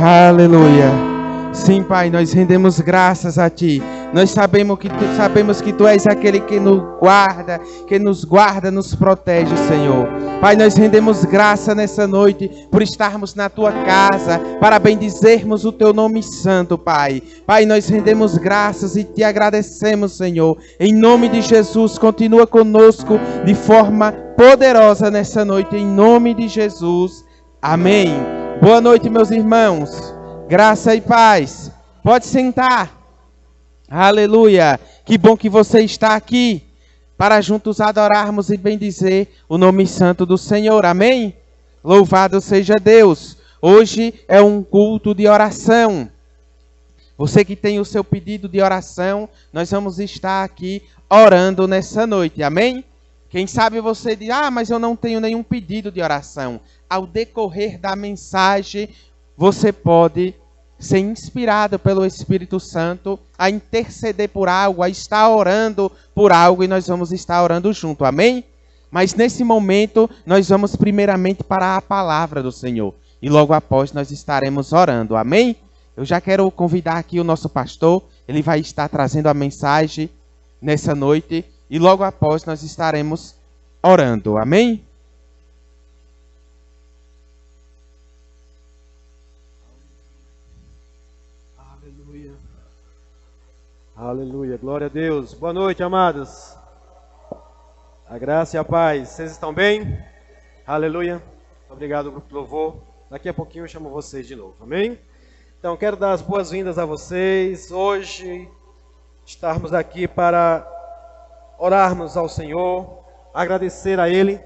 Aleluia. Sim, Pai, nós rendemos graças a Ti. Nós sabemos que Tu és aquele que nos guarda, nos protege, Senhor. Pai, nós rendemos graça nessa noite por estarmos na Tua casa, para bendizermos o Teu nome santo, Pai. Pai, nós rendemos graças e Te agradecemos, Senhor. Em nome de Jesus, continua conosco de forma poderosa nessa noite, em nome de Jesus. Amém. Boa noite, meus irmãos. Graça e paz. Pode sentar. Aleluia. Que bom que você está aqui para juntos adorarmos e bendizer o nome santo do Senhor. Amém? Louvado seja Deus. Hoje é um culto de oração. Você que tem o seu pedido de oração, nós vamos estar aqui orando nessa noite. Amém? Quem sabe você diz, mas eu não tenho nenhum pedido de oração. Ao decorrer da mensagem, você pode ser inspirado pelo Espírito Santo a interceder por algo, a estar orando por algo, e nós vamos estar orando junto, amém? Mas nesse momento, nós vamos primeiramente para a palavra do Senhor, e logo após nós estaremos orando, amém? Eu já quero convidar aqui o nosso pastor, ele vai estar trazendo a mensagem nessa noite, e logo após nós estaremos orando, amém? Aleluia, glória a Deus. Boa noite, amados. A graça e a paz. Vocês estão bem? Aleluia. Obrigado, grupo de louvor. Daqui a pouquinho eu chamo vocês de novo, amém? Então, quero dar as boas-vindas a vocês. Hoje, estarmos aqui para orarmos ao Senhor, agradecer a Ele.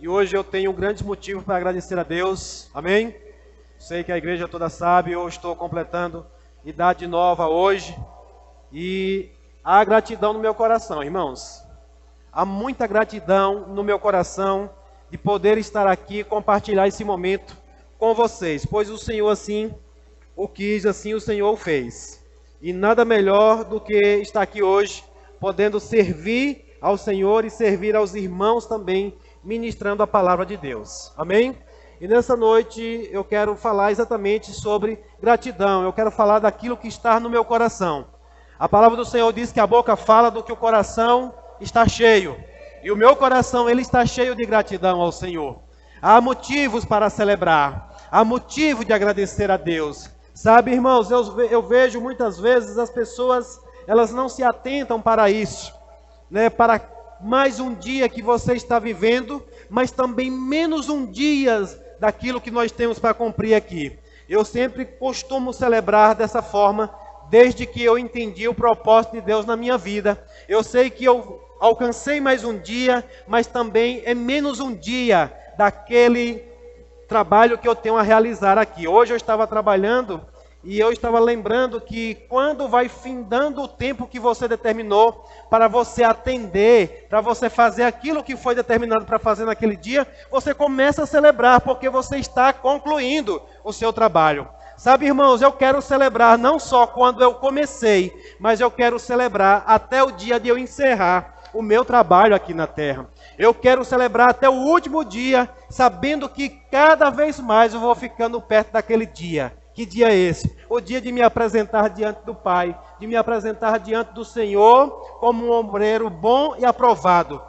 E hoje eu tenho grandes motivos para agradecer a Deus, amém? Sei que a igreja toda sabe, eu estou completando idade nova hoje. E há gratidão no meu coração, irmãos. Há muita gratidão no meu coração de poder estar aqui e compartilhar esse momento com vocês. Pois o Senhor assim o quis, assim o Senhor o fez. E nada melhor do que estar aqui hoje, podendo servir ao Senhor e servir aos irmãos também, ministrando a palavra de Deus. Amém? E nessa noite eu quero falar exatamente sobre gratidão. Eu quero falar daquilo que está no meu coração. A palavra do Senhor diz que a boca fala do que o coração está cheio. E o meu coração, ele está cheio de gratidão ao Senhor. Há motivos para celebrar. Há motivo de agradecer a Deus. Sabe, irmãos, eu vejo muitas vezes as pessoas, elas não se atentam para isso. Né? Para mais um dia que você está vivendo, mas também menos um dia daquilo que nós temos para cumprir aqui. Eu sempre costumo celebrar dessa forma, desde que eu entendi o propósito de Deus na minha vida. Eu sei que eu alcancei mais um dia, mas também é menos um dia daquele trabalho que eu tenho a realizar aqui. Hoje eu estava trabalhando e eu estava lembrando que quando vai findando o tempo que você determinou para você atender, para você fazer aquilo que foi determinado para fazer naquele dia, você começa a celebrar porque você está concluindo o seu trabalho. Sabe, irmãos, eu quero celebrar não só quando eu comecei, mas eu quero celebrar até o dia de eu encerrar o meu trabalho aqui na terra. Eu quero celebrar até o último dia, sabendo que cada vez mais eu vou ficando perto daquele dia. Que dia é esse? O dia de me apresentar diante do Pai, de me apresentar diante do Senhor como um obreiro bom e aprovado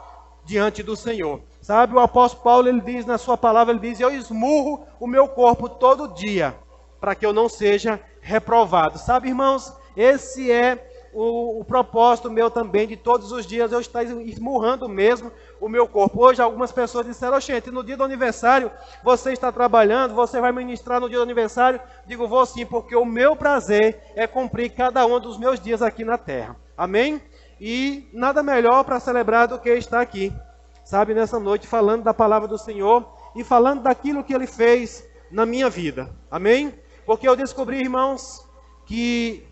diante do Senhor. Sabe, o apóstolo Paulo, ele diz na sua palavra, ele diz, eu esmurro o meu corpo todo dia, para que eu não seja reprovado. Sabe, irmãos, esse é o propósito meu também, de todos os dias eu estar esmurrando mesmo o meu corpo. Hoje algumas pessoas disseram, gente, no dia do aniversário você está trabalhando, você vai ministrar no dia do aniversário? Digo, vou sim, porque o meu prazer é cumprir cada um dos meus dias aqui na terra. Amém? E nada melhor para celebrar do que estar aqui, sabe, nessa noite, falando da palavra do Senhor e falando daquilo que Ele fez na minha vida. Amém? Porque eu descobri, irmãos, que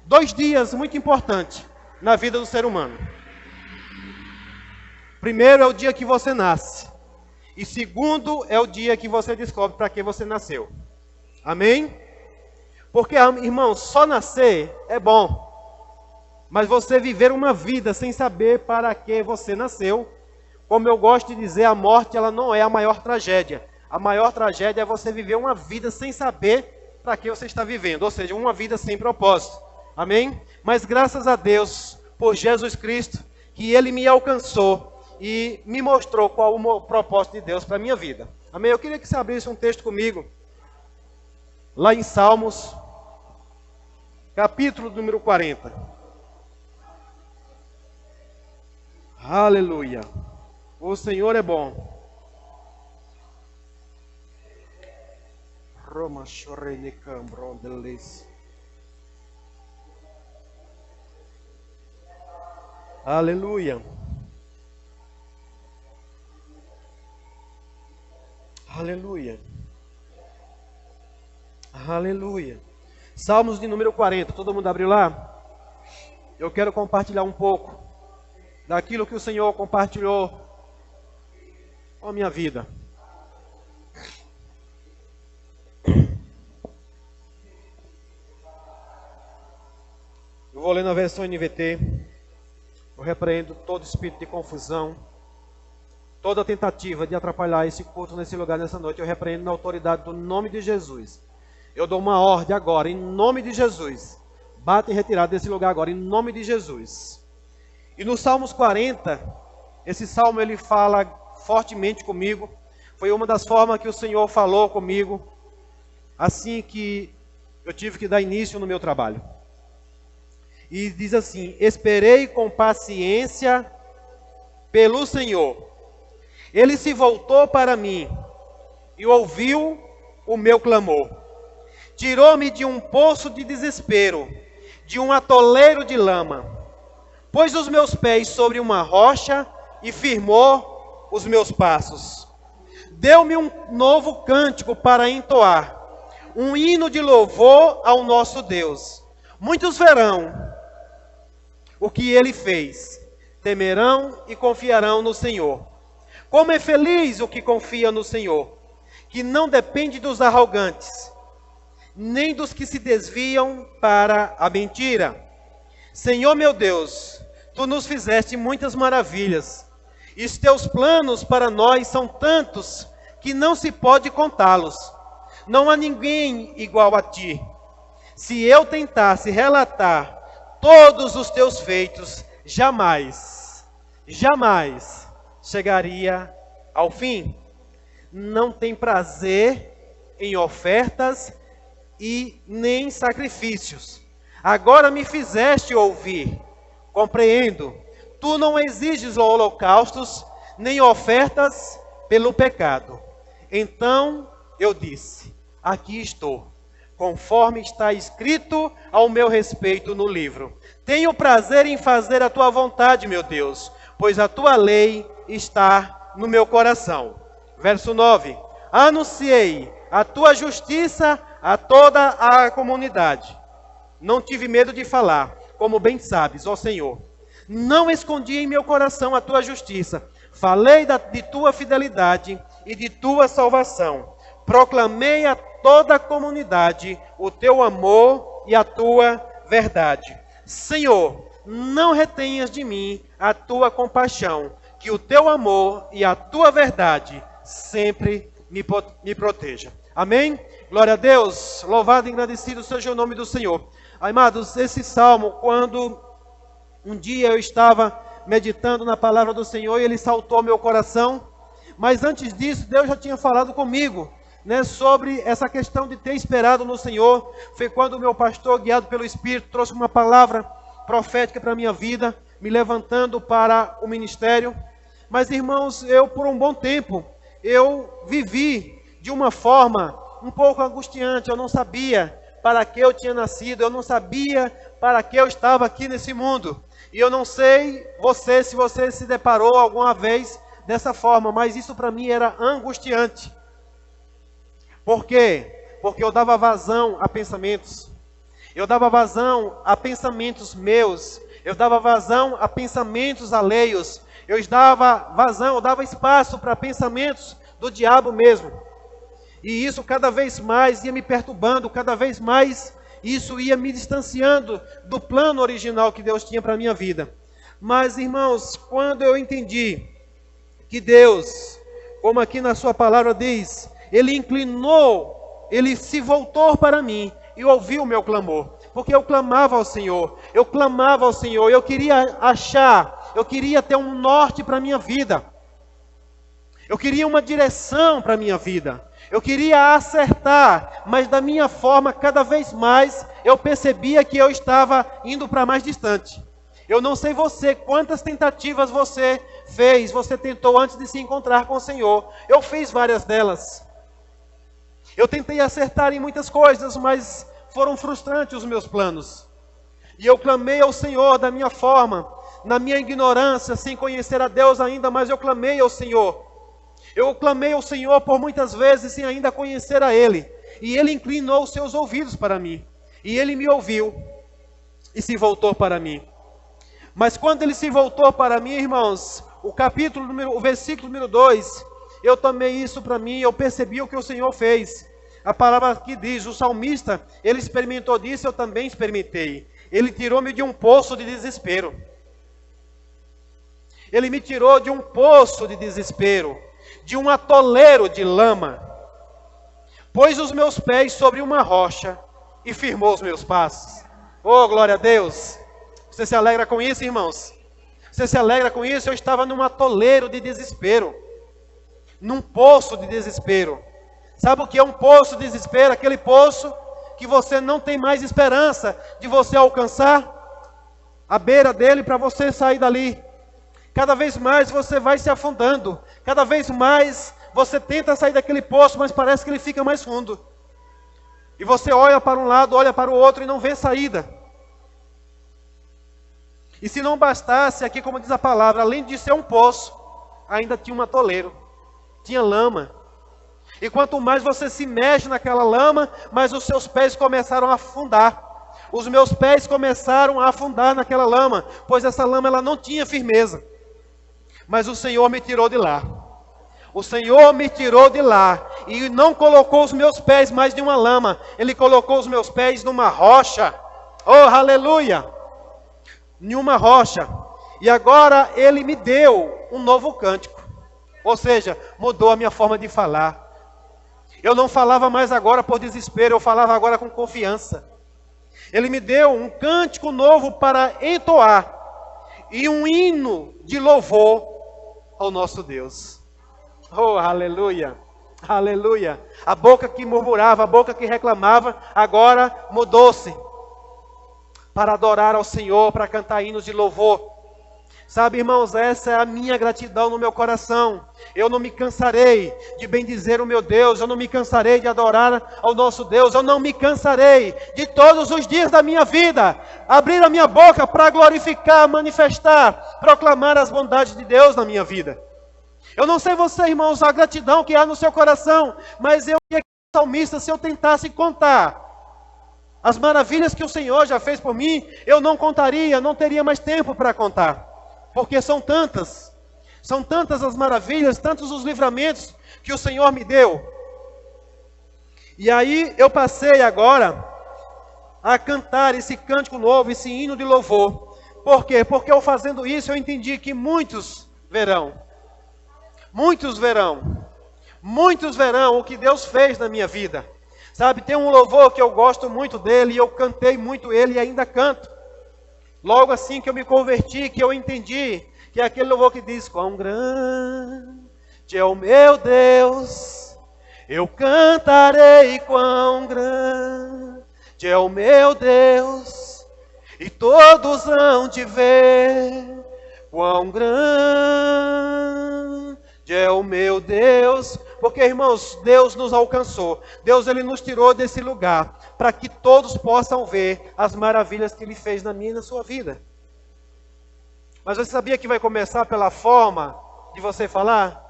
2 dias muito importantes na vida do ser humano. Primeiro é o dia que você nasce. E segundo é o dia que você descobre para que você nasceu. Amém? Porque, irmãos, só nascer é bom. Mas você viver uma vida sem saber para que você nasceu, como eu gosto de dizer, a morte ela não é a maior tragédia. A maior tragédia é você viver uma vida sem saber para que você está vivendo, ou seja, uma vida sem propósito. Amém? Mas graças a Deus por Jesus Cristo, que Ele me alcançou e me mostrou qual o propósito de Deus para a minha vida. Amém? Eu queria que você abrisse um texto comigo, lá em Salmos, capítulo número 40. Aleluia! O Senhor é bom. Roma chorene cambron deles. Aleluia. Aleluia. Aleluia. Salmos de número 40. Todo mundo abriu lá? Eu quero compartilhar um pouco daquilo que o Senhor compartilhou com a minha vida. Eu vou ler na versão NVT. Eu repreendo todo espírito de confusão, toda tentativa de atrapalhar esse culto nesse lugar, nessa noite. Eu repreendo na autoridade do nome de Jesus. Eu dou uma ordem agora, em nome de Jesus. Bata em retirada desse lugar agora, em nome de Jesus. E no Salmos 40, esse salmo ele fala fortemente comigo. Foi uma das formas que o Senhor falou comigo, assim que eu tive que dar início no meu trabalho. E diz assim: esperei com paciência pelo Senhor. Ele se voltou para mim e ouviu o meu clamor. Tirou-me de um poço de desespero, de um atoleiro de lama. Pôs os meus pés sobre uma rocha e firmou os meus passos. Deu-me um novo cântico para entoar, um hino de louvor ao nosso Deus. Muitos verão o que ele fez, temerão e confiarão no Senhor. Como é feliz o que confia no Senhor, que não depende dos arrogantes, nem dos que se desviam para a mentira. Senhor meu Deus, tu nos fizeste muitas maravilhas, e os teus planos para nós são tantos que não se pode contá-los. Não há ninguém igual a ti. Se eu tentasse relatar todos os teus feitos, jamais chegaria ao fim. Não tem prazer em ofertas e nem sacrifícios. Agora me fizeste ouvir, compreendo. Tu não exiges holocaustos, nem ofertas pelo pecado. Então eu disse: aqui estou, conforme está escrito ao meu respeito no livro. Tenho prazer em fazer a tua vontade, meu Deus, pois a tua lei está no meu coração. Verso 9. Anunciei a tua justiça a toda a comunidade. Não tive medo de falar, como bem sabes, ó Senhor. Não escondi em meu coração a tua justiça. Falei de tua fidelidade e de tua salvação. Proclamei a toda a comunidade o teu amor e a tua verdade. Senhor, não retenhas de mim a tua compaixão, que o teu amor e a tua verdade sempre me proteja. Amém? Glória a Deus, louvado e agradecido seja o nome do Senhor. Amados, esse salmo, quando um dia eu estava meditando na palavra do Senhor e ele saltou ao meu coração, mas antes disso Deus já tinha falado comigo, sobre essa questão de ter esperado no Senhor. Foi quando o meu pastor, guiado pelo Espírito, trouxe uma palavra profética para a minha vida, me levantando para o ministério. Mas irmãos, eu por um bom tempo, eu vivi de uma forma um pouco angustiante. Eu não sabia para que eu tinha nascido, eu não sabia para que eu estava aqui nesse mundo. E eu não sei se você se deparou alguma vez dessa forma, mas isso para mim era angustiante. Por quê? Porque eu dava vazão a pensamentos. Eu dava vazão a pensamentos meus. Eu dava vazão a pensamentos alheios. Eu dava espaço para pensamentos do diabo mesmo. E isso cada vez mais ia me perturbando, cada vez mais isso ia me distanciando do plano original que Deus tinha para a minha vida. Mas, irmãos, quando eu entendi que Deus, como aqui na sua palavra diz, Ele inclinou Ele se voltou para mim e ouviu o meu clamor. Porque eu clamava ao Senhor, eu queria achar, eu queria ter um norte para a minha vida. Eu queria uma direção para a minha vida. Eu queria acertar, mas da minha forma, cada vez mais, eu percebia que eu estava indo para mais distante. Eu não sei você, quantas tentativas você fez, você tentou antes de se encontrar com o Senhor. Eu fiz várias delas. Eu tentei acertar em muitas coisas, mas foram frustrantes os meus planos. E eu clamei ao Senhor da minha forma, na minha ignorância, sem conhecer a Deus ainda, mas eu clamei ao Senhor. Eu clamei ao Senhor por muitas vezes sem ainda conhecer a Ele. E Ele inclinou os seus ouvidos para mim. E Ele me ouviu e se voltou para mim. Mas quando Ele se voltou para mim, irmãos, o versículo número 2, eu tomei isso para mim, eu percebi o que o Senhor fez. A palavra que diz, o salmista, ele experimentou disso, eu também experimentei. Ele tirou-me de um poço de desespero. Ele me tirou de um poço de desespero, de um atoleiro de lama. Pôs os meus pés sobre uma rocha e firmou os meus passos. Oh, glória a Deus! Você se alegra com isso, irmãos? Você se alegra com isso? Eu estava num atoleiro de desespero, num poço de desespero. Sabe o que é um poço de desespero? Aquele poço que você não tem mais esperança de você alcançar a beira dele para você sair dali. Cada vez mais você vai se afundando. Cada vez mais você tenta sair daquele poço, mas parece que ele fica mais fundo. E você olha para um lado, olha para o outro e não vê saída. E se não bastasse, aqui como diz a palavra, além de ser um poço, ainda tinha um atoleiro. Tinha lama. E quanto mais você se mexe naquela lama, mais os seus pés começaram a afundar. Os meus pés começaram a afundar naquela lama, pois essa lama ela não tinha firmeza. Mas o Senhor me tirou de lá. O Senhor me tirou de lá e não colocou os meus pés mais em uma lama. Ele colocou os meus pés numa rocha. Oh, aleluia! Em uma rocha. E agora Ele me deu um novo cântico. Ou seja, mudou a minha forma de falar. Eu não falava mais agora por desespero, eu falava agora com confiança. Ele me deu um cântico novo para entoar e um hino de louvor ao nosso Deus. Oh, aleluia, aleluia. A boca que murmurava, a boca que reclamava, agora mudou-se para adorar ao Senhor, para cantar hinos de louvor. Sabe, irmãos, essa é a minha gratidão no meu coração. Eu não me cansarei de bendizer o meu Deus, eu não me cansarei de adorar ao nosso Deus, eu não me cansarei de todos os dias da minha vida abrir a minha boca para glorificar, manifestar, proclamar as bondades de Deus na minha vida. Eu não sei você, irmãos, a gratidão que há no seu coração, mas eu e o salmista, se eu tentasse contar as maravilhas que o Senhor já fez por mim, eu não contaria, não teria mais tempo para contar. Porque são tantas as maravilhas, tantos os livramentos que o Senhor me deu. E aí eu passei agora a cantar esse cântico novo, esse hino de louvor. Por quê? Porque eu fazendo isso eu entendi que muitos verão o que Deus fez na minha vida. Sabe, tem um louvor que eu gosto muito dele, e eu cantei muito ele e ainda canto. Logo assim que eu me converti, que eu entendi, que é aquele louvor que diz: quão grande é o meu Deus, eu cantarei quão grande é o meu Deus, e todos hão de ver quão grande é o meu Deus. Porque, irmãos, Deus nos alcançou. Deus, Ele nos tirou desse lugar para que todos possam ver as maravilhas que Ele fez na minha e na sua vida. Mas você sabia que vai começar pela forma de você falar?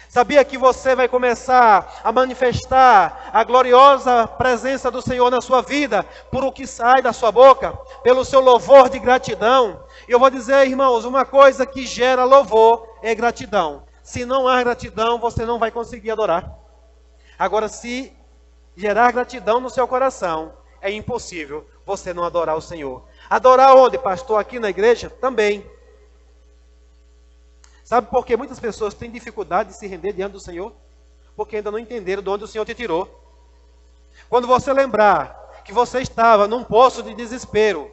Sabia que você vai começar a manifestar a gloriosa presença do Senhor na sua vida por o que sai da sua boca, pelo seu louvor de gratidão? E eu vou dizer, irmãos, uma coisa que gera louvor é gratidão. Se não há gratidão, você não vai conseguir adorar. Agora, se gerar gratidão no seu coração, é impossível você não adorar o Senhor. Adorar onde, pastor? Aqui na igreja? Também. Sabe por que muitas pessoas têm dificuldade de se render diante do Senhor? Porque ainda não entenderam de onde o Senhor te tirou. Quando você lembrar que você estava num poço de desespero,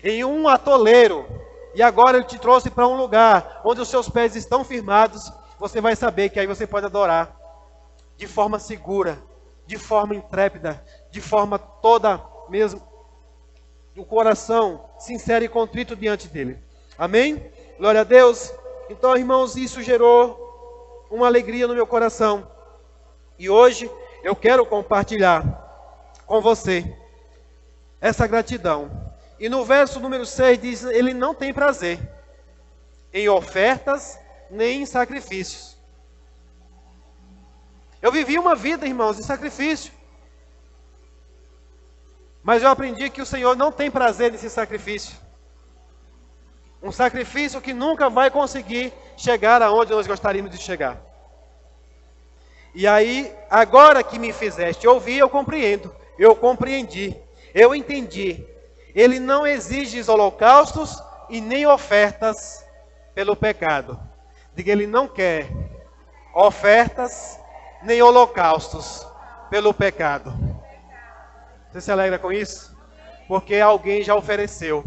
em um atoleiro, e agora Ele te trouxe para um lugar onde os seus pés estão firmados, você vai saber que aí você pode adorar de forma segura, de forma intrépida, de forma toda mesmo, do coração sincero e contrito diante dEle. Amém? Glória a Deus. Então, irmãos, isso gerou uma alegria no meu coração. E hoje eu quero compartilhar com você essa gratidão. E no verso número 6 diz, Ele não tem prazer em ofertas nem em sacrifícios. Eu vivi uma vida, irmãos, de sacrifício. Mas eu aprendi que o Senhor não tem prazer nesse sacrifício. Um sacrifício que nunca vai conseguir chegar aonde nós gostaríamos de chegar. E aí, agora que me fizeste ouvir, eu compreendo. Eu compreendi. Eu entendi. Ele não exige holocaustos e nem ofertas pelo pecado. Diga, Ele não quer ofertas nem holocaustos pelo pecado. Você se alegra com isso? Porque alguém já ofereceu.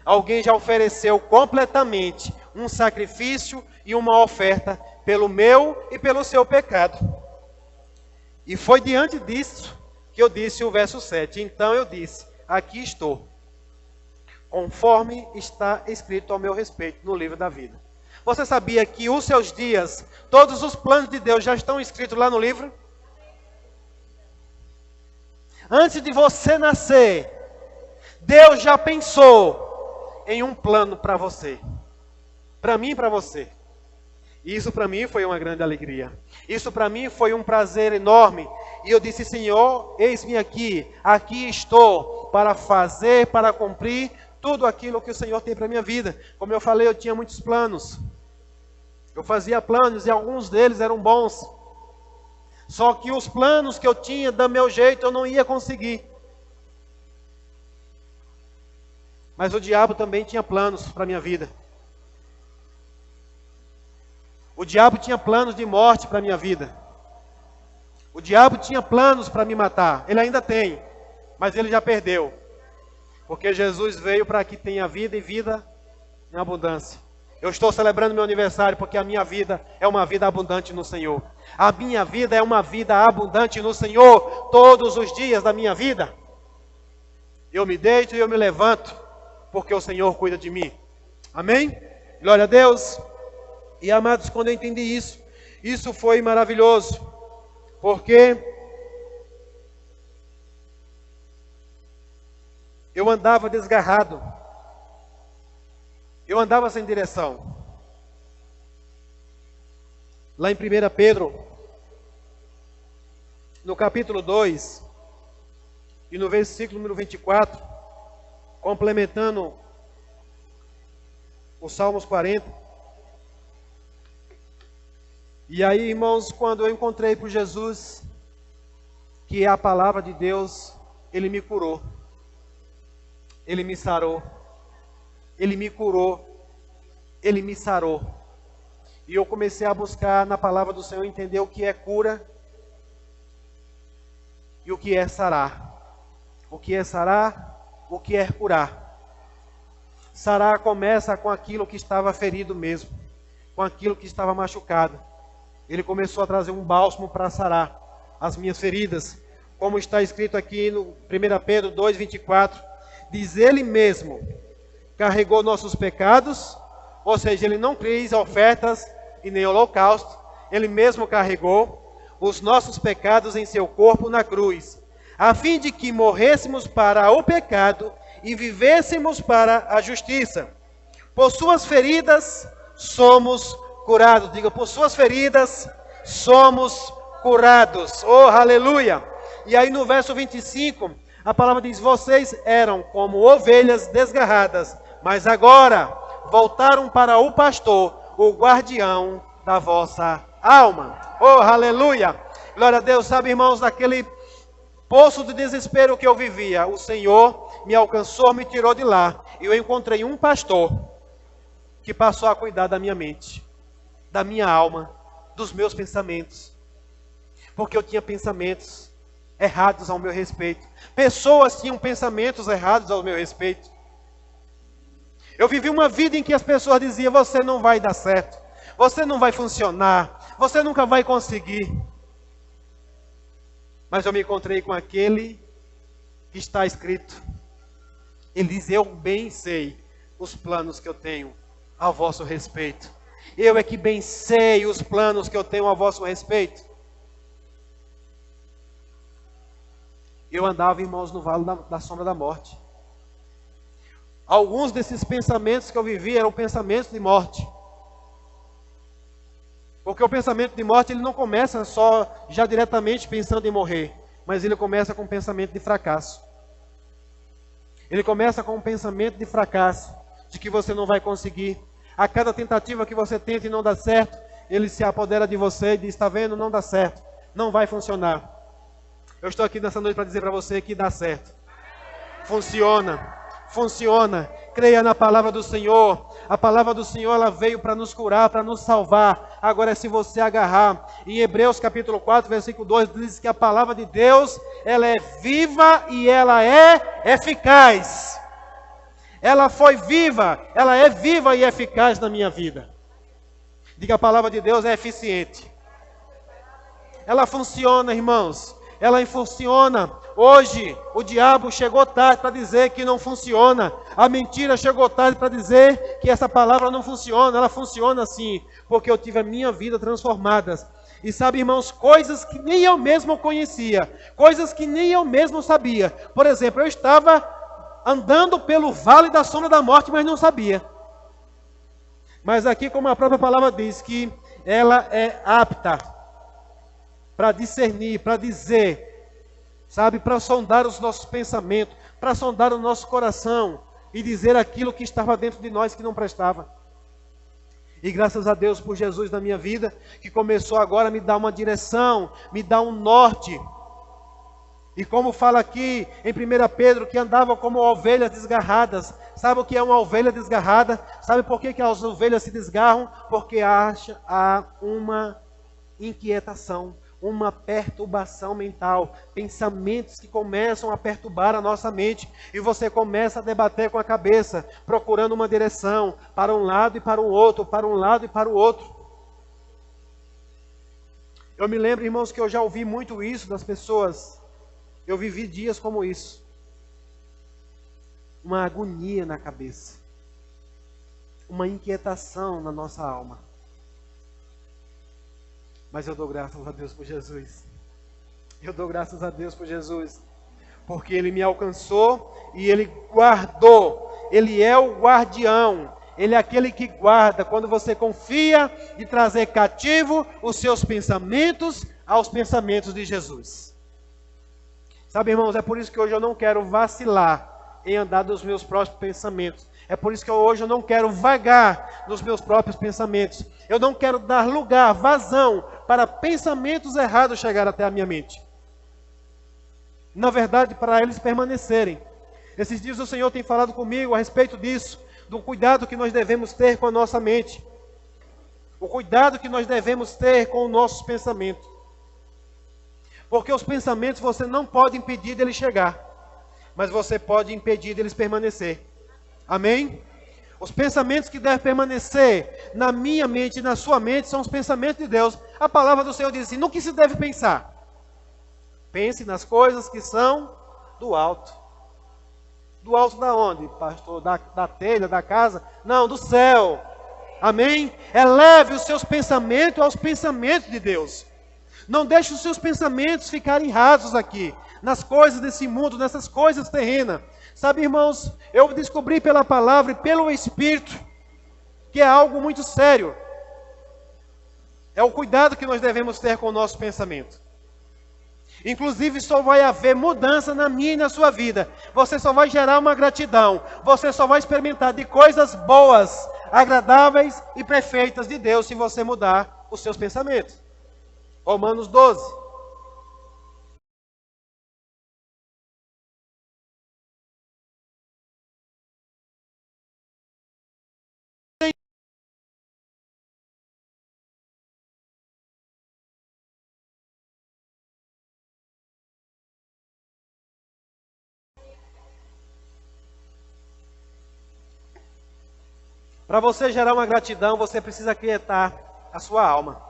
Alguém já ofereceu completamente um sacrifício e uma oferta pelo meu e pelo seu pecado. E foi diante disso que eu disse o verso 7. Então eu disse, aqui estou, conforme está escrito ao meu respeito no livro da vida. Você sabia que os seus dias, todos os planos de Deus já estão escritos lá no livro? Antes de você nascer, Deus já pensou em um plano para você. Para mim e para você. E isso para mim foi uma grande alegria. Isso para mim foi um prazer enorme. E eu disse, Senhor, eis-me aqui. Aqui estou para fazer, para cumprir tudo aquilo que o Senhor tem para a minha vida. Como eu falei, eu tinha muitos planos. Eu fazia planos e alguns deles eram bons. Só que os planos que eu tinha, do meu jeito, eu não ia conseguir. Mas o diabo também tinha planos para a minha vida. O diabo tinha planos de morte para a minha vida. O diabo tinha planos para me matar. Ele ainda tem, mas ele já perdeu. Porque Jesus veio para que tenha vida e vida em abundância. Eu estou celebrando meu aniversário porque a minha vida é uma vida abundante no Senhor. A minha vida é uma vida abundante no Senhor todos os dias da minha vida. Eu me deito e eu me levanto porque o Senhor cuida de mim. Amém? Glória a Deus. E amados, quando eu entendi isso, isso foi maravilhoso. Porque eu andava desgarrado. Eu andava sem direção. Lá em 1 Pedro, no capítulo 2, e no versículo número 24, complementando os Salmos 40. E aí, irmãos, quando eu encontrei por Jesus, que é a palavra de Deus, Ele me curou. Ele me sarou. Ele me curou. Ele me sarou. E eu comecei a buscar na palavra do Senhor entender o que é cura e o que é sarar. O que é sarar, o que é curar. Sarar começa com aquilo que estava ferido mesmo, com aquilo que estava machucado. Ele começou a trazer um bálsamo para sarar as minhas feridas. Como está escrito aqui no 1 Pedro 2,24. Diz, Ele mesmo carregou nossos pecados, ou seja, Ele não fez ofertas e nem holocausto. Ele mesmo carregou os nossos pecados em seu corpo na cruz, a fim de que morrêssemos para o pecado e vivêssemos para a justiça. Por suas feridas somos curados. Diga, por suas feridas somos curados. Oh, aleluia! E aí no verso 25, a palavra diz, vocês eram como ovelhas desgarradas, mas agora voltaram para o pastor, o guardião da vossa alma. Oh, aleluia! Glória a Deus. Sabe, irmãos, daquele poço de desespero que eu vivia, o Senhor me alcançou, me tirou de lá. E eu encontrei um pastor que passou a cuidar da minha mente, da minha alma, dos meus pensamentos. Porque eu tinha pensamentos errados ao meu respeito. Pessoas tinham pensamentos errados ao meu respeito. Eu vivi uma vida em que as pessoas diziam: você não vai dar certo, você não vai funcionar, você nunca vai conseguir. Mas eu me encontrei com aquele que está escrito. Ele diz: eu bem sei os planos que eu tenho ao vosso respeito. Eu é que bem sei os planos que eu tenho ao vosso respeito. Eu andava, irmãos, no vale da sombra da morte. Alguns desses pensamentos que eu vivi eram pensamentos de morte. Porque o pensamento de morte, ele não começa só já diretamente pensando em morrer, mas ele começa com um pensamento de fracasso. Ele começa com um pensamento de fracasso, de que você não vai conseguir. A cada tentativa que você tenta e não dá certo, ele se apodera de você e diz: está vendo, não dá certo, não vai funcionar. Eu estou aqui nessa noite para dizer para você que dá certo. Funciona. Funciona. Creia na palavra do Senhor. A palavra do Senhor, ela veio para nos curar, para nos salvar. Agora, se você agarrar, em Hebreus capítulo 4, versículo 2, diz que a palavra de Deus, ela é viva e ela é eficaz. Ela foi viva, ela é viva e eficaz na minha vida. Diga: a palavra de Deus é eficiente. Ela funciona, irmãos. Ela funciona. Hoje, o diabo chegou tarde para dizer que não funciona. A mentira chegou tarde para dizer que essa palavra não funciona. Ela funciona sim, porque eu tive a minha vida transformada. E sabe, irmãos, coisas que nem eu mesmo conhecia, coisas que nem eu mesmo sabia. Por exemplo, eu estava andando pelo vale da sombra da morte, mas não sabia. Mas aqui, como a própria palavra diz, que ela é apta para discernir, para dizer, sabe, para sondar os nossos pensamentos, para sondar o nosso coração e dizer aquilo que estava dentro de nós que não prestava. E graças a Deus por Jesus na minha vida, que começou agora a me dar uma direção, me dar um norte. E como fala aqui em 1 Pedro, que andava como ovelhas desgarradas. Sabe o que é uma ovelha desgarrada? Sabe por que as ovelhas se desgarram? Porque há uma inquietação, uma perturbação mental, pensamentos que começam a perturbar a nossa mente, e você começa a debater com a cabeça, procurando uma direção, para um lado e para o outro, para um lado e para o outro. Eu me lembro, irmãos, que eu já ouvi muito isso das pessoas, eu vivi dias como isso, uma agonia na cabeça, uma inquietação na nossa alma. Mas eu dou graças a Deus por Jesus. Eu dou graças a Deus por Jesus. Porque Ele me alcançou e Ele guardou. Ele é o guardião. Ele é aquele que guarda quando você confia de trazer cativo os seus pensamentos aos pensamentos de Jesus. Sabe, irmãos, é por isso que hoje eu não quero vacilar em andar dos meus próprios pensamentos. É por isso que hoje eu não quero vagar nos meus próprios pensamentos. Eu não quero dar lugar, vazão, para pensamentos errados chegar até a minha mente. Na verdade, para eles permanecerem. Esses dias o Senhor tem falado comigo a respeito disso, do cuidado que nós devemos ter com a nossa mente. O cuidado que nós devemos ter com os nossos pensamentos. Porque os pensamentos você não pode impedir deles chegar, mas você pode impedir deles permanecer. Amém? Os pensamentos que devem permanecer na minha mente e na sua mente são os pensamentos de Deus. A palavra do Senhor diz assim: no que se deve pensar? Pense nas coisas que são do alto. Do alto da onde, pastor? Da telha, da casa? Não, do céu. Amém? Eleve os seus pensamentos aos pensamentos de Deus. Não deixe os seus pensamentos ficarem rasos aqui, nas coisas desse mundo, nessas coisas terrenas. Sabe, irmãos, eu descobri pela palavra e pelo Espírito que é algo muito sério. É o cuidado que nós devemos ter com o nosso pensamento. Inclusive, só vai haver mudança na minha e na sua vida. Você só vai gerar uma gratidão. Você só vai experimentar de coisas boas, agradáveis e perfeitas de Deus se você mudar os seus pensamentos. Romanos 12. Para você gerar uma gratidão, você precisa aquietar a sua alma.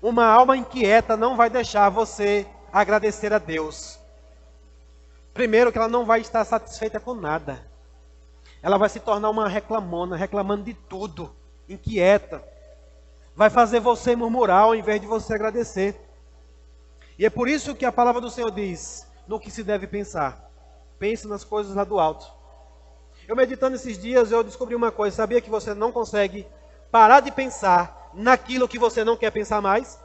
Uma alma inquieta não vai deixar você agradecer a Deus. Primeiro que ela não vai estar satisfeita com nada. Ela vai se tornar uma reclamona, reclamando de tudo, inquieta. Vai fazer você murmurar ao invés de você agradecer. E é por isso que a palavra do Senhor diz, no que se deve pensar. Pense nas coisas lá do alto. Eu meditando esses dias, eu descobri uma coisa. Sabia que você não consegue parar de pensar naquilo que você não quer pensar mais?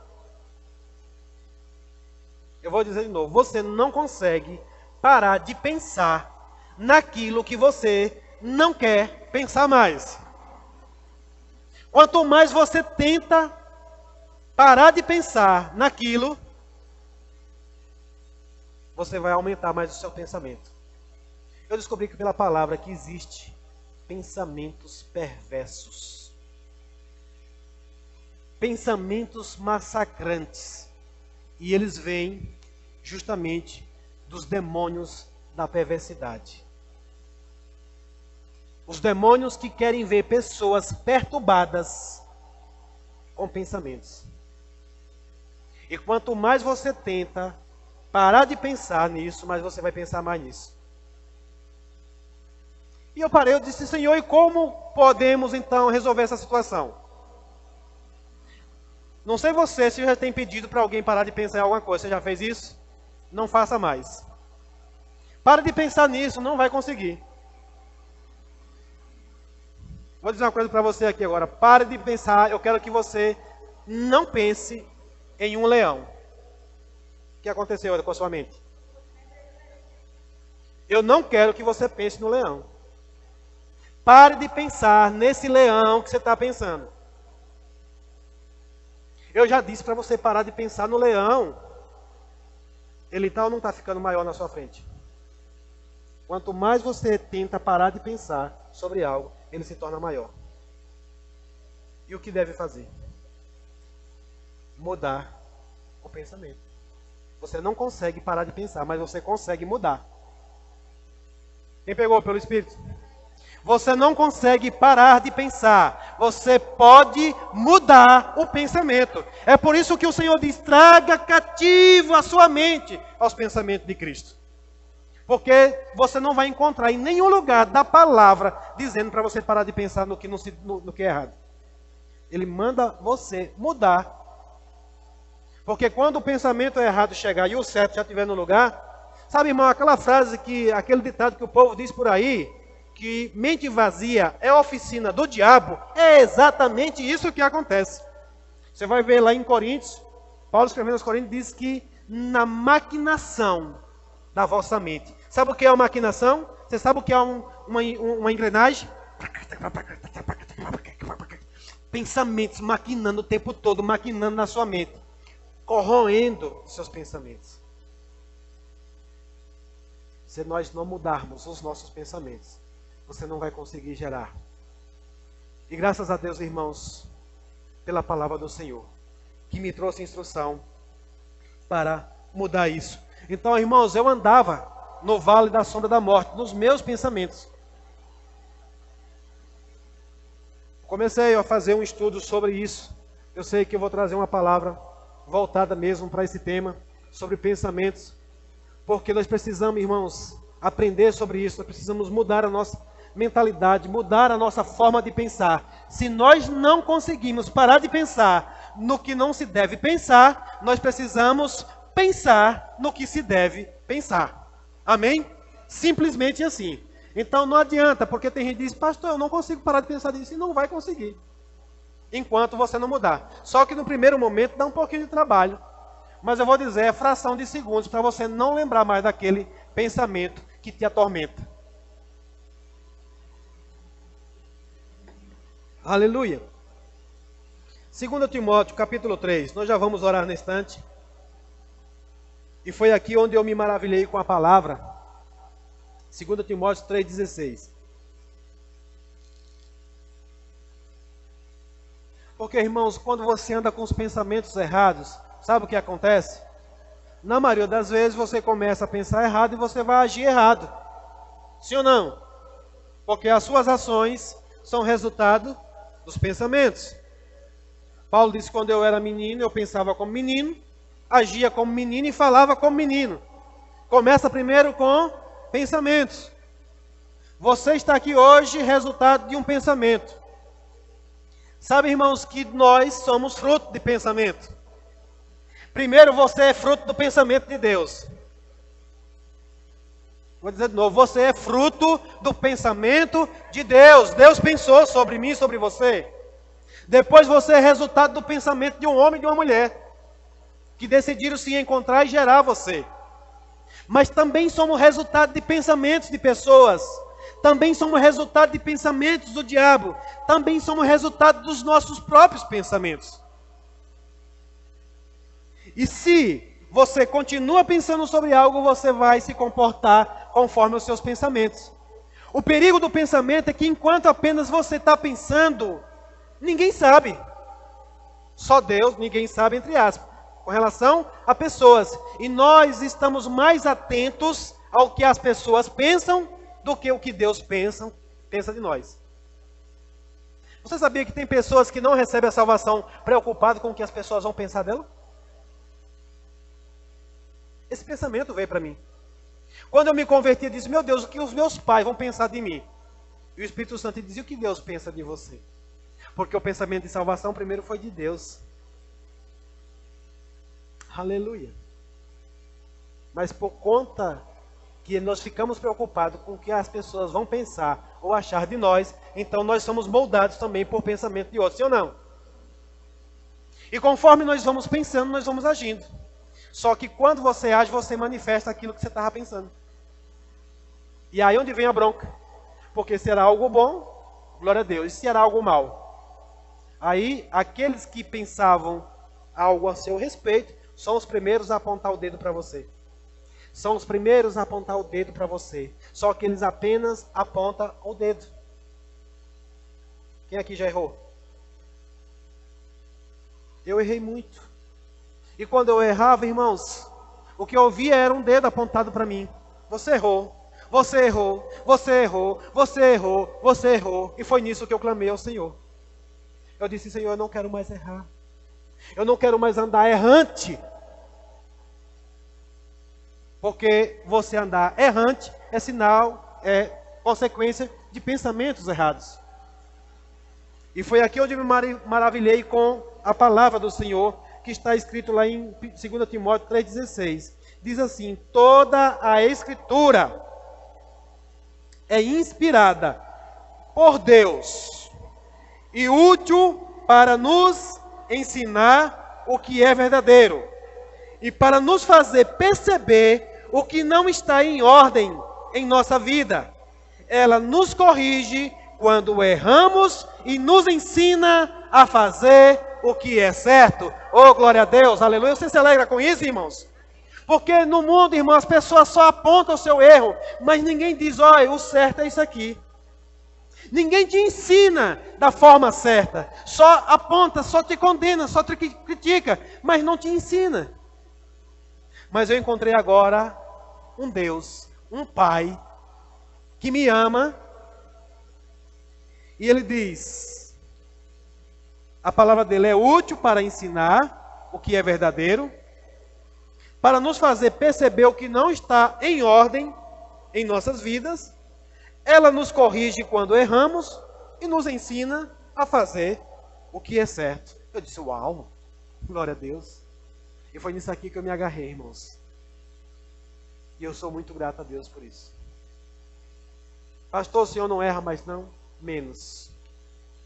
Eu vou dizer de novo. Você não consegue parar de pensar naquilo que você não quer pensar mais. Quanto mais você tenta parar de pensar naquilo, você vai aumentar mais o seu pensamento. Eu descobri que pela palavra que existe pensamentos perversos. Pensamentos massacrantes. E eles vêm justamente dos demônios da perversidade. Os demônios que querem ver pessoas perturbadas com pensamentos. E quanto mais você tenta parar de pensar nisso, mais você vai pensar mais nisso. E eu parei, eu disse, Senhor, e como podemos então resolver essa situação? Não sei você se já tem pedido para alguém parar de pensar em alguma coisa. Você já fez isso? Não faça mais. Para de pensar nisso, não vai conseguir. Vou dizer uma coisa para você aqui agora. Pare de pensar, eu quero que você não pense em um leão. O que aconteceu com a sua mente? Eu não quero que você pense no leão. Pare de pensar nesse leão que você está pensando. Eu já disse para você parar de pensar no leão. Ele está ou não está ficando maior na sua frente? Quanto mais você tenta parar de pensar sobre algo, ele se torna maior. E o que deve fazer? Mudar o pensamento. Você não consegue parar de pensar, mas você consegue mudar. Quem pegou pelo Espírito? Você não consegue parar de pensar. Você pode mudar o pensamento. É por isso que o Senhor diz, traga cativo a sua mente aos pensamentos de Cristo. Porque você não vai encontrar em nenhum lugar da palavra dizendo para você parar de pensar no que é errado. Ele manda você mudar. Porque quando o pensamento errado chegar e o certo já estiver no lugar, sabe, irmão, aquela frase, aquele ditado que o povo diz por aí, que mente vazia é oficina do diabo, é exatamente isso que acontece. Você vai ver lá em Coríntios, Paulo escrevendo aos Coríntios, diz que na maquinação da vossa mente. Sabe o que é uma maquinação? Você sabe o que é uma engrenagem? Pensamentos maquinando o tempo todo, maquinando na sua mente, corroendo os seus pensamentos. Se nós não mudarmos os nossos pensamentos, você não vai conseguir gerar. E graças a Deus, irmãos, pela palavra do Senhor, que me trouxe instrução para mudar isso. Então, irmãos, eu andava no vale da sombra da morte, nos meus pensamentos. Comecei a fazer um estudo sobre isso. Eu sei que eu vou trazer uma palavra voltada mesmo para esse tema, sobre pensamentos. Porque nós precisamos, irmãos, aprender sobre isso. Nós precisamos mudar a nossa mentalidade, mudar a nossa forma de pensar. Se nós não conseguimos parar de pensar no que não se deve pensar, nós precisamos pensar no que se deve pensar. Amém? Simplesmente assim. Então não adianta, porque tem gente que diz, pastor, eu não consigo parar de pensar nisso, e não vai conseguir, enquanto você não mudar. Só que no primeiro momento dá um pouquinho de trabalho. Mas eu vou dizer, é fração de segundos para você não lembrar mais daquele pensamento que te atormenta. Aleluia. 2 Timóteo, capítulo 3. Nós já vamos orar nesse instante. E foi aqui onde eu me maravilhei com a palavra. 2 Timóteo 3,16. Porque, irmãos, quando você anda com os pensamentos errados, sabe o que acontece? Na maioria das vezes você começa a pensar errado e você vai agir errado. Sim ou não? Porque as suas ações são resultado dos pensamentos. Paulo disse: quando eu era menino, eu pensava como menino, agia como menino e falava como menino. Começa primeiro com pensamentos. Você está aqui hoje resultado de um pensamento. Sabe, irmãos, que nós somos fruto de pensamento. Primeiro, você é fruto do pensamento de Deus. Vou dizer de novo, você é fruto do pensamento de Deus. Deus pensou sobre mim e sobre você. Depois você é resultado do pensamento de um homem e de uma mulher, que decidiram se encontrar e gerar você. Mas também somos resultado de pensamentos de pessoas. Também somos resultado de pensamentos do diabo. Também somos resultado dos nossos próprios pensamentos. E se você continua pensando sobre algo, você vai se comportar conforme os seus pensamentos. O perigo do pensamento é que enquanto apenas você está pensando, ninguém sabe. Só Deus, ninguém sabe, entre aspas, com relação a pessoas. E nós estamos mais atentos ao que as pessoas pensam do que o que Deus pensa de nós. Você sabia que tem pessoas que não recebem a salvação preocupadas com o que as pessoas vão pensar dela? Esse pensamento veio para mim. Quando eu me converti, eu disse: meu Deus, o que os meus pais vão pensar de mim? E o Espírito Santo dizia: o que Deus pensa de você? Porque o pensamento de salvação primeiro foi de Deus. Aleluia. Mas por conta que nós ficamos preocupados com o que as pessoas vão pensar ou achar de nós, então nós somos moldados também por pensamento de outros, sim ou não? E conforme nós vamos pensando, nós vamos agindo. Só que quando você age, você manifesta aquilo que você estava pensando. E aí onde vem a bronca? Porque se era algo bom, glória a Deus. E se era algo mal? Aí aqueles que pensavam algo a seu respeito são os primeiros a apontar o dedo para você. São os primeiros a apontar o dedo para você. Só que eles apenas apontam o dedo. Quem aqui já errou? Eu errei muito. E quando eu errava, irmãos, o que eu ouvia era um dedo apontado para mim. Você errou, você errou, você errou, você errou, você errou. E foi nisso que eu clamei ao Senhor. Eu disse: Senhor, eu não quero mais errar. Eu não quero mais andar errante. Porque você andar errante é sinal, é consequência de pensamentos errados. E foi aqui onde me maravilhei com a palavra do Senhor, que está escrito lá em 2 Timóteo 3,16. Diz assim: toda a Escritura é inspirada por Deus e útil para nos ensinar o que é verdadeiro e para nos fazer perceber o que não está em ordem em nossa vida. Ela nos corrige quando erramos e nos ensina a fazer o que é certo. Oh, glória a Deus, aleluia. Você se alegra com isso, irmãos? Porque no mundo, irmãos, as pessoas só apontam o seu erro, mas ninguém diz: olha, o certo é isso aqui. Ninguém te ensina da forma certa. Só aponta, só te condena, só te critica, mas não te ensina. Mas eu encontrei agora um Deus, um Pai, que me ama. E Ele diz: a palavra dele é útil para ensinar o que é verdadeiro, para nos fazer perceber o que não está em ordem em nossas vidas. Ela nos corrige quando erramos e nos ensina a fazer o que é certo. Eu disse: uau, glória a Deus. E foi nisso aqui que eu me agarrei, irmãos. E eu sou muito grato a Deus por isso. Pastor, o senhor não erra mais não? Menos.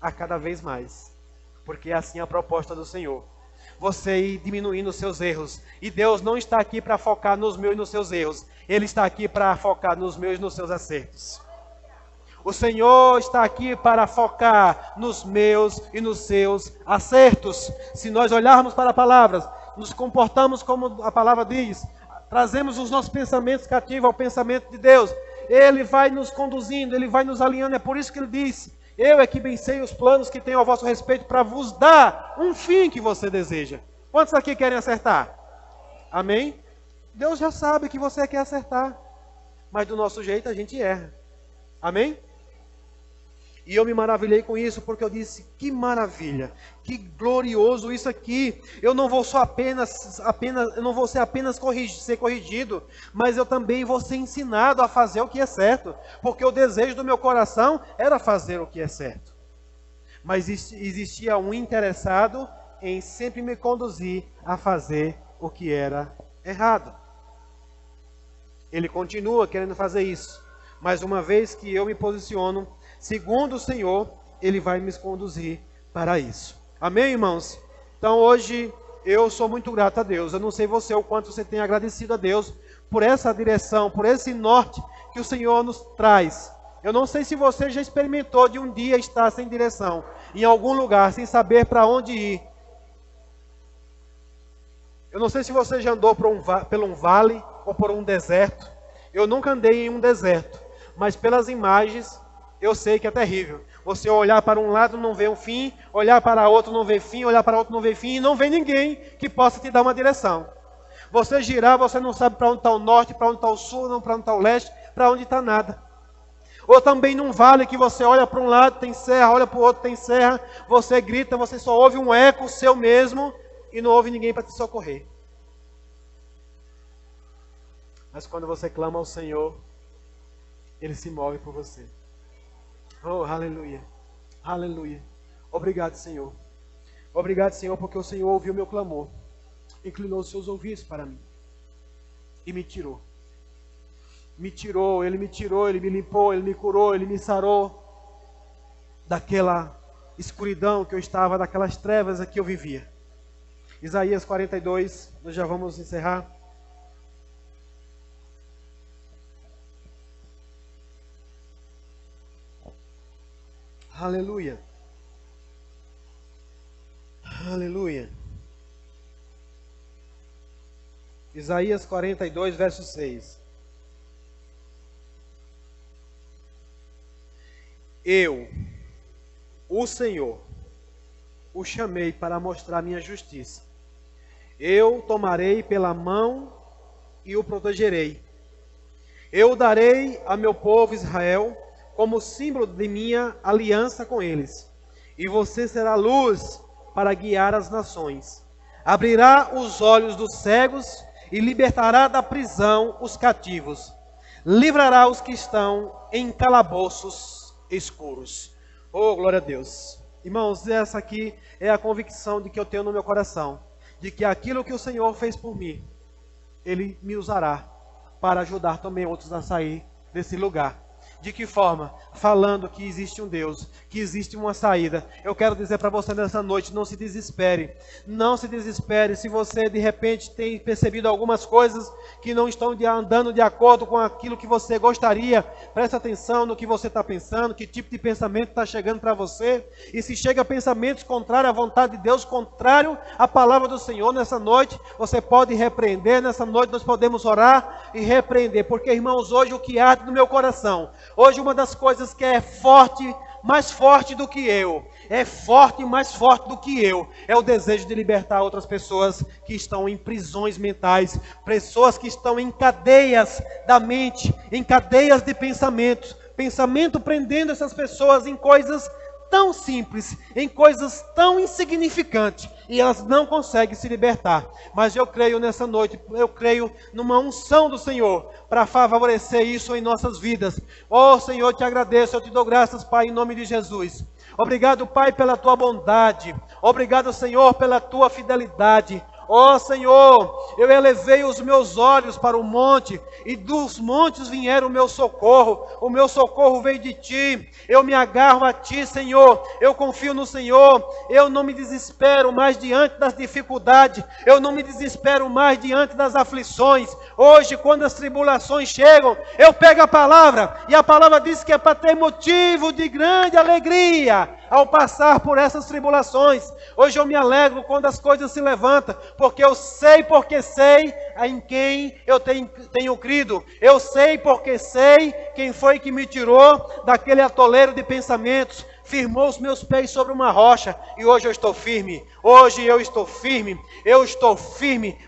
A cada vez mais. Porque é assim a proposta do Senhor. Você ir diminuindo os seus erros. E Deus não está aqui para focar nos meus e nos seus erros. Ele está aqui para focar nos meus e nos seus acertos. O Senhor está aqui para focar nos meus e nos seus acertos. Se nós olharmos para a palavra, nos comportamos como a palavra diz, trazemos os nossos pensamentos cativos ao pensamento de Deus, Ele vai nos conduzindo, Ele vai nos alinhando. É por isso que Ele diz: eu é que bem sei os planos que tenho ao vosso respeito, para vos dar um fim que você deseja. Quantos aqui querem acertar? Amém? Deus já sabe que você quer acertar, mas do nosso jeito a gente erra. Amém? E eu me maravilhei com isso, porque eu disse, que maravilha, que glorioso isso aqui. Eu não vou só eu não vou ser apenas ser corrigido, mas eu também vou ser ensinado a fazer o que é certo, porque o desejo do meu coração era fazer o que é certo. Mas existia um interessado em sempre me conduzir a fazer o que era errado. Ele continua querendo fazer isso, mas uma vez que eu me posiciono segundo o Senhor, Ele vai me conduzir para isso. Amém, irmãos? Então hoje eu sou muito grato a Deus. Eu não sei você o quanto você tem agradecido a Deus por essa direção, por esse norte que o Senhor nos traz. Eu não sei se você já experimentou de um dia estar sem direção, em algum lugar, sem saber para onde ir. Eu não sei se você já andou por um vale ou por um deserto. Eu nunca andei em um deserto, mas pelas imagens eu sei que é terrível. Você olhar para um lado não vê um fim, olhar para outro não vê fim, olhar para outro não vê fim, e não vê ninguém que possa te dar uma direção. Você girar, você não sabe para onde está o norte, para onde está o sul, não para onde está o leste, para onde está nada. Ou também num vale que você olha para um lado, tem serra, olha para o outro, tem serra, você grita, você só ouve um eco seu mesmo, e não ouve ninguém para te socorrer. Mas quando você clama ao Senhor, Ele se move por você. Oh, aleluia, aleluia. Obrigado, Senhor. Obrigado, Senhor, porque o Senhor ouviu meu clamor, inclinou os seus ouvidos para mim e me tirou. Me tirou, Ele me limpou, Ele me curou, Ele me sarou daquela escuridão que eu estava, daquelas trevas que eu vivia. Isaías 42, nós já vamos encerrar. Aleluia. Aleluia. Isaías 42, verso 6. Eu, o Senhor, o chamei para mostrar minha justiça. Eu tomarei pela mão e o protegerei. Eu o darei a meu povo Israel como símbolo de minha aliança com eles. E você será luz para guiar as nações. Abrirá os olhos dos cegos e libertará da prisão os cativos. Livrará os que estão em calabouços escuros. Oh, glória a Deus. Irmãos, essa aqui é a convicção de que eu tenho no meu coração. De que aquilo que o Senhor fez por mim, Ele me usará para ajudar também outros a sair desse lugar. De que forma? Falando que existe um Deus, que existe uma saída. Eu quero dizer para você nessa noite, não se desespere. Não se desespere se você de repente tem percebido algumas coisas que não estão andando de acordo com aquilo que você gostaria. Preste atenção no que você está pensando, que tipo de pensamento está chegando para você. E se chega pensamentos contrários à vontade de Deus, contrário à palavra do Senhor nessa noite, você pode repreender. Nessa noite nós podemos orar e repreender. Porque, irmãos, hoje o que arde no meu coração, hoje uma das coisas que é forte, mais forte do que eu, é forte e mais forte do que eu, é o desejo de libertar outras pessoas que estão em prisões mentais, pessoas que estão em cadeias da mente, em cadeias de pensamento prendendo essas pessoas em coisas tão simples, em coisas tão insignificantes, e elas não conseguem se libertar. Mas eu creio nessa noite, eu creio numa unção do Senhor, para favorecer isso em nossas vidas. Oh Senhor, eu te agradeço, eu te dou graças, Pai, em nome de Jesus. Obrigado, Pai, pela tua bondade. Obrigado, Senhor, pela tua fidelidade. Ó Senhor, eu elevei os meus olhos para o monte, e dos montes vieram o meu socorro veio de Ti, eu me agarro a Ti, Senhor, eu confio no Senhor, eu não me desespero mais diante das dificuldades, eu não me desespero mais diante das aflições. Hoje, quando as tribulações chegam, eu pego a palavra, e a palavra diz que é para ter motivo de grande alegria ao passar por essas tribulações. Hoje eu me alegro quando as coisas se levantam, porque sei em quem eu tenho crido. Eu sei porque sei quem foi que me tirou daquele atoleiro de pensamentos, firmou os meus pés sobre uma rocha, e hoje eu estou firme. Hoje eu estou firme,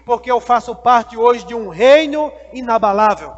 porque eu faço parte hoje de um reino inabalável.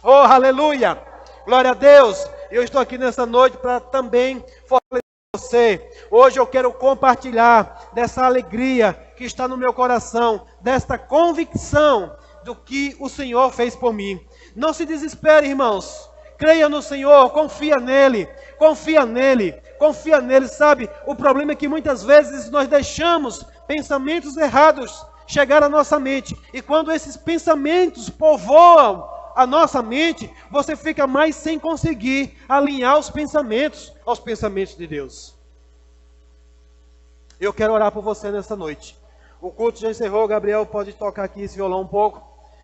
Oh, aleluia! Glória a Deus! eu estou aqui nessa noite para também fortalecer você. Hoje eu quero compartilhar dessa alegria que está no meu coração, desta convicção do que o Senhor fez por mim. Não se desespere, irmãos. Creia no Senhor, confia nele, confia nele, confia nele, sabe? O problema é que muitas vezes nós deixamos pensamentos errados chegar à nossa mente. E quando esses pensamentos povoam a nossa mente, você fica mais sem conseguir alinhar os pensamentos aos pensamentos de Deus. Eu quero orar por você nessa noite. O culto já encerrou, Gabriel pode tocar aqui esse violão um pouco.